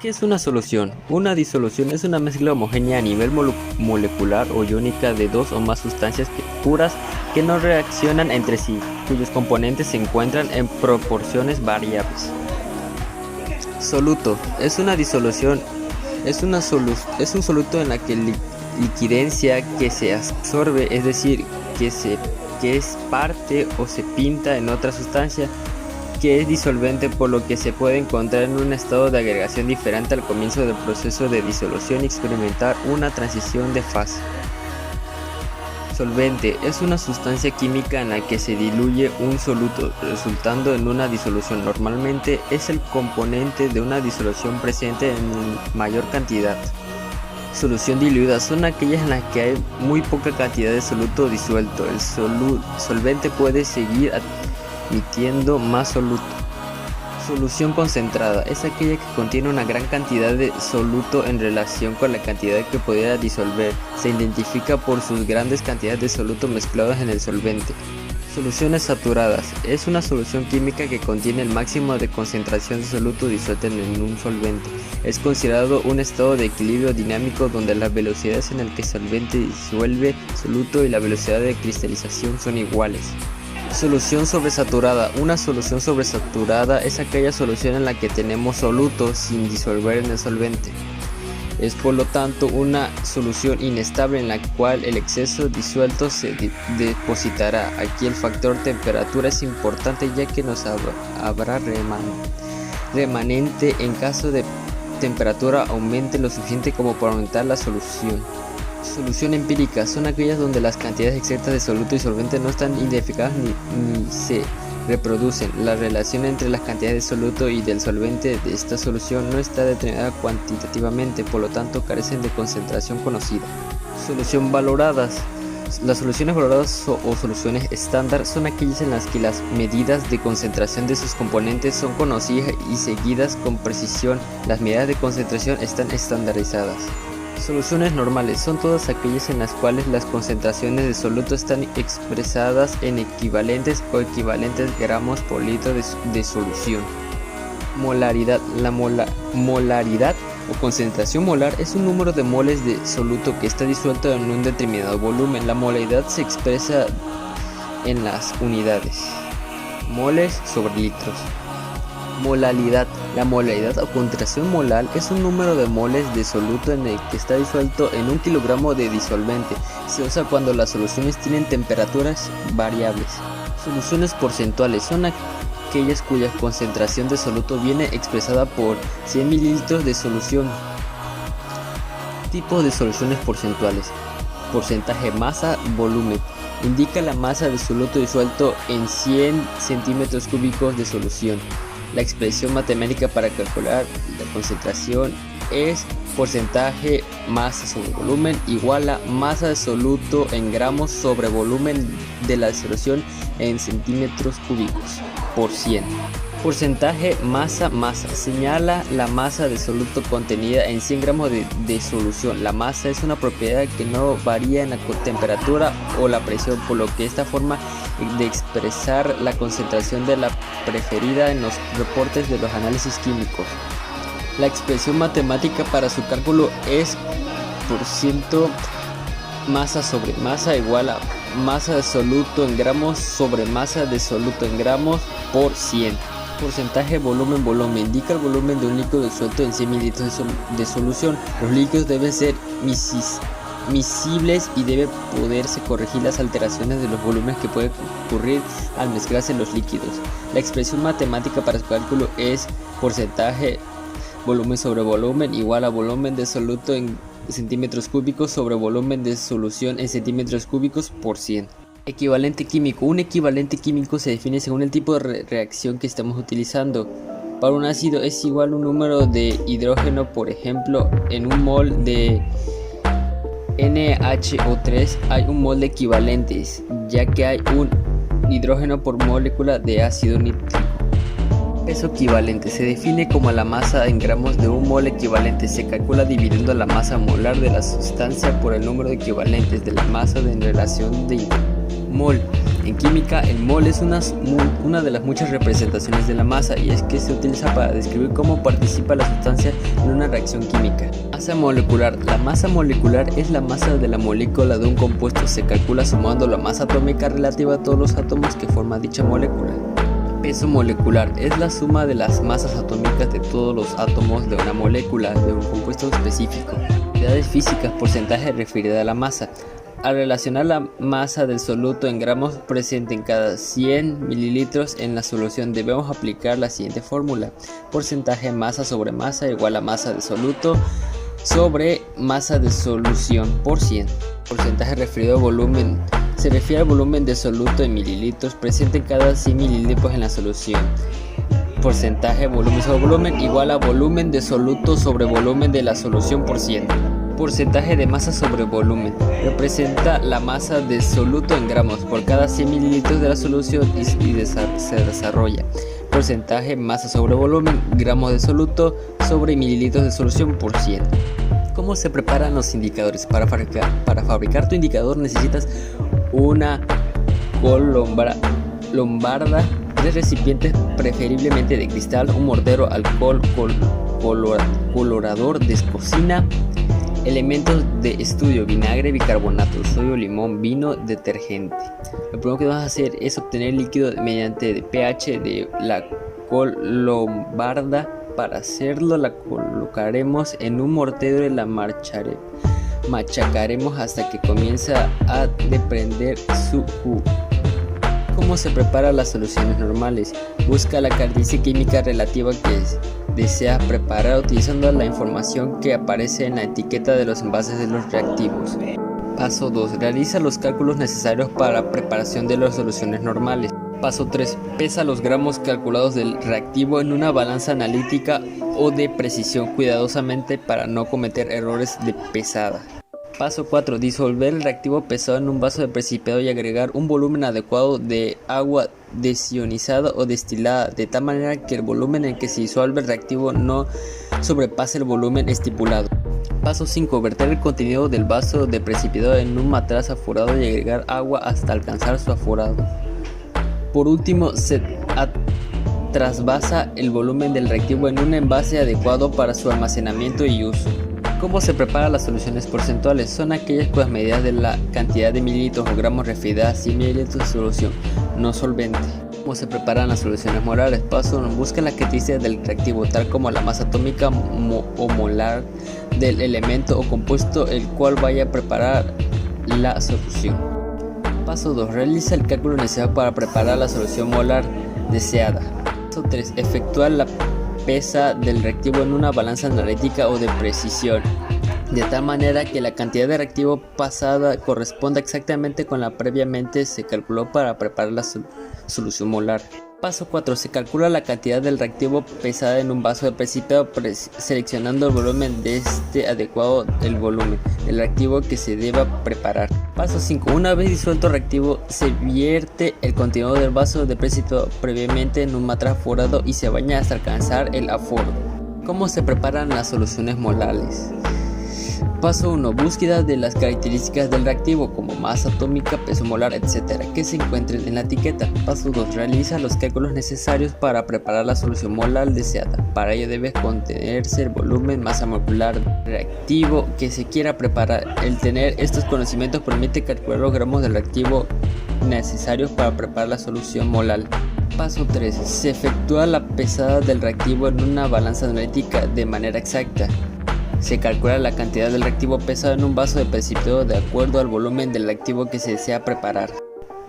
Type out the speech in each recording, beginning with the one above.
¿Qué es una solución? Una disolución es una mezcla homogénea a nivel molecular o iónica de dos o más sustancias puras que no reaccionan entre sí, cuyos componentes se encuentran en proporciones variables. Soluto es una disolución, es un soluto en la que liquidencia que se absorbe, es decir, que es parte o se pinta en otra sustancia que es disolvente, por lo que se puede encontrar en un estado de agregación diferente al comienzo del proceso de disolución y experimentar una transición de fase. Solvente es una sustancia química en la que se diluye un soluto, resultando en una disolución. Normalmente es el componente de una disolución presente en mayor cantidad. Solución diluida son aquellas en las que hay muy poca cantidad de soluto disuelto. El solvente puede seguir emitiendo más soluto. Solución concentrada es aquella que contiene una gran cantidad de soluto en relación con la cantidad que pudiera disolver. Se identifica por sus grandes cantidades de soluto mezclados en el solvente. Soluciones saturadas es una solución química que contiene el máximo de concentración de soluto disuelto en un solvente. Es considerado un estado de equilibrio dinámico donde las velocidades en el que el solvente disuelve soluto y la velocidad de cristalización son iguales. Solución sobresaturada. Una solución sobresaturada es aquella solución en la que tenemos soluto sin disolver en el solvente. Es por lo tanto una solución inestable en la cual el exceso disuelto se depositará. Aquí el factor temperatura es importante, ya que nos habrá remanente en caso de temperatura aumente lo suficiente como para aumentar la solución. Solución empírica son aquellas donde las cantidades exactas de soluto y solvente no están identificadas ni se reproducen. La relación entre las cantidades de soluto y del solvente de esta solución no está determinada cuantitativamente, por lo tanto carecen de concentración conocida. Solución valoradas. Las soluciones valoradas o soluciones estándar son aquellas en las que las medidas de concentración de sus componentes son conocidas y seguidas con precisión. Las medidas de concentración están estandarizadas. Soluciones normales son todas aquellas en las cuales las concentraciones de soluto están expresadas en equivalentes o equivalentes gramos por litro de solución. Molaridad. La molaridad o concentración molar es un número de moles de soluto que está disuelto en un determinado volumen. La molaridad se expresa en las unidades moles sobre litros. Molalidad. La molaridad o concentración molar es un número de moles de soluto en el que está disuelto en un kilogramo de disolvente. Se usa cuando las soluciones tienen temperaturas variables. Soluciones porcentuales son aquellas cuya concentración de soluto viene expresada por 100 mililitros de solución. Tipos de soluciones porcentuales. Porcentaje masa volumen. Indica la masa de soluto disuelto en 100 centímetros cúbicos de solución. La expresión matemática para calcular la concentración es porcentaje masa sobre volumen igual a masa de soluto en gramos sobre volumen de la solución en centímetros cúbicos por 100. Porcentaje masa señala la masa de soluto contenida en 100 gramos de solución. La masa es una propiedad que no varía en la temperatura o la presión, por lo que esta forma de expresar la concentración de la preferida en los reportes de los análisis químicos. La expresión matemática para su cálculo es % masa sobre masa igual a masa de soluto en gramos sobre masa de soluto en gramos por 100. Porcentaje volumen indica el volumen de un líquido disuelto en 100 mililitros de solución. Los líquidos deben ser miscibles y debe poderse corregir las alteraciones de los volúmenes que pueden ocurrir al mezclarse los líquidos. La expresión matemática para su cálculo es porcentaje volumen sobre volumen igual a volumen de soluto en centímetros cúbicos sobre volumen de solución en centímetros cúbicos por 100. Equivalente químico. Un equivalente químico se define según el tipo de reacción que estamos utilizando. Para un ácido es igual a un número de hidrógeno, por ejemplo, en un mol de NaHO3 hay un mol de equivalentes, ya que hay un hidrógeno por molécula de ácido nítrico. Peso equivalente se define como la masa en gramos de un mol equivalente. Se calcula dividiendo la masa molar de la sustancia por el número de equivalentes de la masa en relación de Mol. En química, el mol es una de las muchas representaciones de la masa, y es que se utiliza para describir cómo participa la sustancia en una reacción química. Masa molecular. La masa molecular es la masa de la molécula de un compuesto. Se calcula sumando la masa atómica relativa a todos los átomos que forman dicha molécula. Peso molecular es la suma de las masas atómicas de todos los átomos de una molécula de un compuesto específico. Unidades físicas: porcentaje referida a la masa. Al relacionar la masa del soluto en gramos presente en cada 100 mililitros en la solución, debemos aplicar la siguiente fórmula: porcentaje masa sobre masa igual a masa de soluto sobre masa de solución por 100. Porcentaje referido a volumen se refiere al volumen de soluto en mililitros presente en cada 100 mililitros en la solución. Porcentaje volumen sobre volumen igual a volumen de soluto sobre volumen de la solución por 100. Porcentaje de masa sobre volumen representa la masa de soluto en gramos por cada 100 mililitros de la solución y se desarrolla. Porcentaje masa sobre volumen, gramos de soluto sobre mililitros de solución por 100. ¿Cómo se preparan los indicadores? Para fabricar tu indicador necesitas una lombarda, 3 recipientes preferiblemente de cristal, un mortero, alcohol, colorador de cocina, elementos de estudio: vinagre, bicarbonato de sodio, limón, vino, detergente. Lo primero que vas a hacer es obtener líquido mediante el pH de la lombarda. Para hacerlo, la colocaremos en un mortero y la machacaremos hasta que comience a desprender su jugo. ¿Cómo se preparan las soluciones normales? Busca la característica química relativa que deseas preparar utilizando la información que aparece en la etiqueta de los envases de los reactivos. Paso 2. Realiza los cálculos necesarios para la preparación de las soluciones normales. Paso 3. Pesa los gramos calculados del reactivo en una balanza analítica o de precisión cuidadosamente para no cometer errores de pesada. Paso 4. Disolver el reactivo pesado en un vaso de precipitado y agregar un volumen adecuado de agua desionizada o destilada, de tal manera que el volumen en que se disuelve el reactivo no sobrepase el volumen estipulado. Paso 5. Verter el contenido del vaso de precipitado en un matraz aforado y agregar agua hasta alcanzar su aforado. Por último, se trasvasa el volumen del reactivo en un envase adecuado para su almacenamiento y uso. ¿Cómo se preparan las soluciones porcentuales? Son aquellas cuyas medidas de la cantidad de mililitros o gramos referidas a 100 mililitros de solución no solvente. ¿Cómo se preparan las soluciones molares? Paso 1. Busca las características del reactivo, tal como la masa atómica o molar del elemento o compuesto el cual vaya a preparar la solución. Paso 2. Realiza el cálculo necesario para preparar la solución molar deseada. Paso 3. Efectúa la pesa del reactivo en una balanza analítica o de precisión, de tal manera que la cantidad de reactivo pasada corresponda exactamente con la previamente se calculó para preparar la solución molar. Paso 4. Se calcula la cantidad del reactivo pesada en un vaso de precipitado seleccionando el volumen de este adecuado el volumen del reactivo que se deba preparar. Paso 5. Una vez disuelto el reactivo, se vierte el contenido del vaso de precipitado previamente en un matraz aforado y se baña hasta alcanzar el aforo. ¿Cómo se preparan las soluciones molares? Paso 1. Búsqueda de las características del reactivo como masa atómica, peso molar, etc. que se encuentren en la etiqueta. Paso 2. Realiza los cálculos necesarios para preparar la solución molar deseada. Para ello debe contenerse el volumen, masa molecular reactivo que se quiera preparar. El tener estos conocimientos permite calcular los gramos del reactivo necesarios para preparar la solución molar. Paso 3. Se efectúa la pesada del reactivo en una balanza analítica de manera exacta. Se calcula la cantidad del reactivo pesado en un vaso de precipitado de acuerdo al volumen del reactivo que se desea preparar.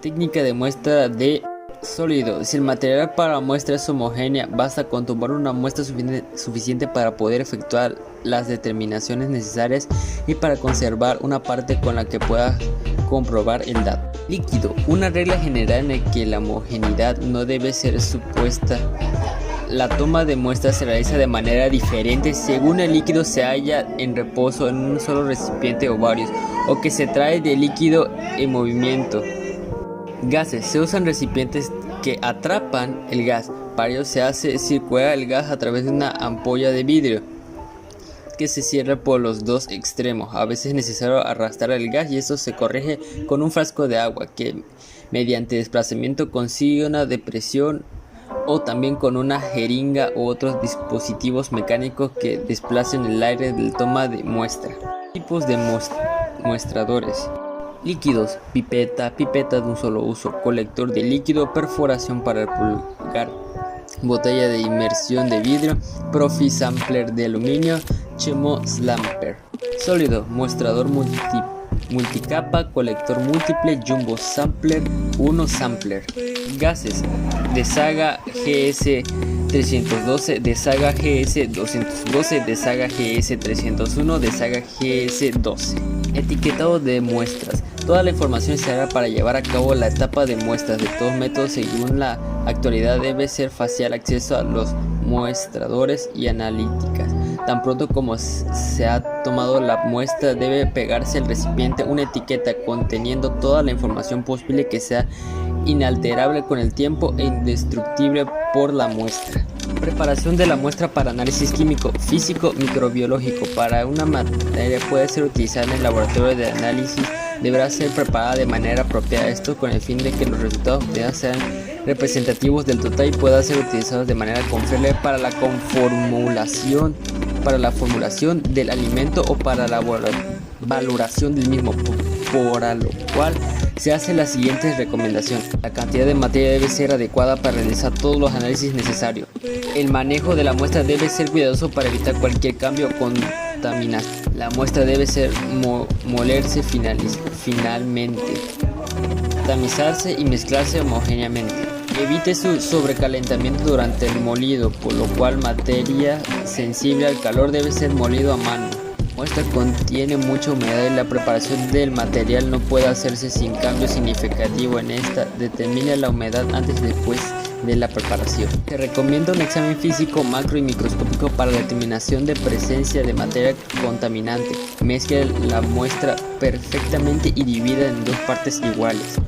Técnica de muestra de sólido. Si el material para la muestra es homogénea, basta con tomar una muestra suficiente para poder efectuar las determinaciones necesarias y para conservar una parte con la que pueda comprobar el dato. Líquido. Una regla general en la que la homogeneidad no debe ser supuesta. La toma de muestras se realiza de manera diferente según el líquido se halla en reposo en un solo recipiente o varios, o que se trae de líquido en movimiento. Gases. Se usan recipientes que atrapan el gas. Para ello se hace circular el gas a través de una ampolla de vidrio. que se cierra por los dos extremos. A veces es necesario arrastrar el gas y esto se corrige con un frasco de agua que mediante desplazamiento consigue una depresión, o también con una jeringa u otros dispositivos mecánicos que desplacen el aire del toma de muestra. Tipos de muestradores: líquidos, pipeta de un solo uso, colector de líquido, perforación para el pulgar, botella de inmersión de vidrio, profi sampler de aluminio, chemo slamper. Sólido, muestrador multicapa, colector múltiple, jumbo sampler, 1 sampler. Gases, Desaga GS312, Desaga GS212, Desaga GS301, Desaga GS12. Etiquetado de muestras. Toda la información se hará para llevar a cabo la etapa de muestras. De todos métodos, según la actualidad, debe ser fácil acceso a los muestradores y analíticas. Tan pronto como se ha tomado la muestra, debe pegarse al recipiente una etiqueta conteniendo toda la información posible que sea inalterable con el tiempo e indestructible por la muestra. Preparación de la muestra para análisis químico, físico, microbiológico. Para una materia puede ser utilizada en el laboratorio de análisis, deberá ser preparada de manera apropiada, esto con el fin de que los resultados obtenidos sean representativos del total y puedan ser utilizados de manera confiable para la formulación del alimento o para la valoración del mismo, por lo cual se hace la siguiente recomendación. La cantidad de materia debe ser adecuada para realizar todos los análisis necesarios. El manejo de la muestra debe ser cuidadoso para evitar cualquier cambio o contaminación. La muestra debe ser molerse finalmente, tamizarse y mezclarse homogéneamente. Evite su sobrecalentamiento durante el molido, por lo cual materia sensible al calor debe ser molido a mano. La muestra contiene mucha humedad y la preparación del material no puede hacerse sin cambio significativo en esta. Determine la humedad antes y después de la preparación. Se recomienda un examen físico, macro y microscópico para la determinación de presencia de materia contaminante. Mezcle la muestra perfectamente y divida en dos partes iguales.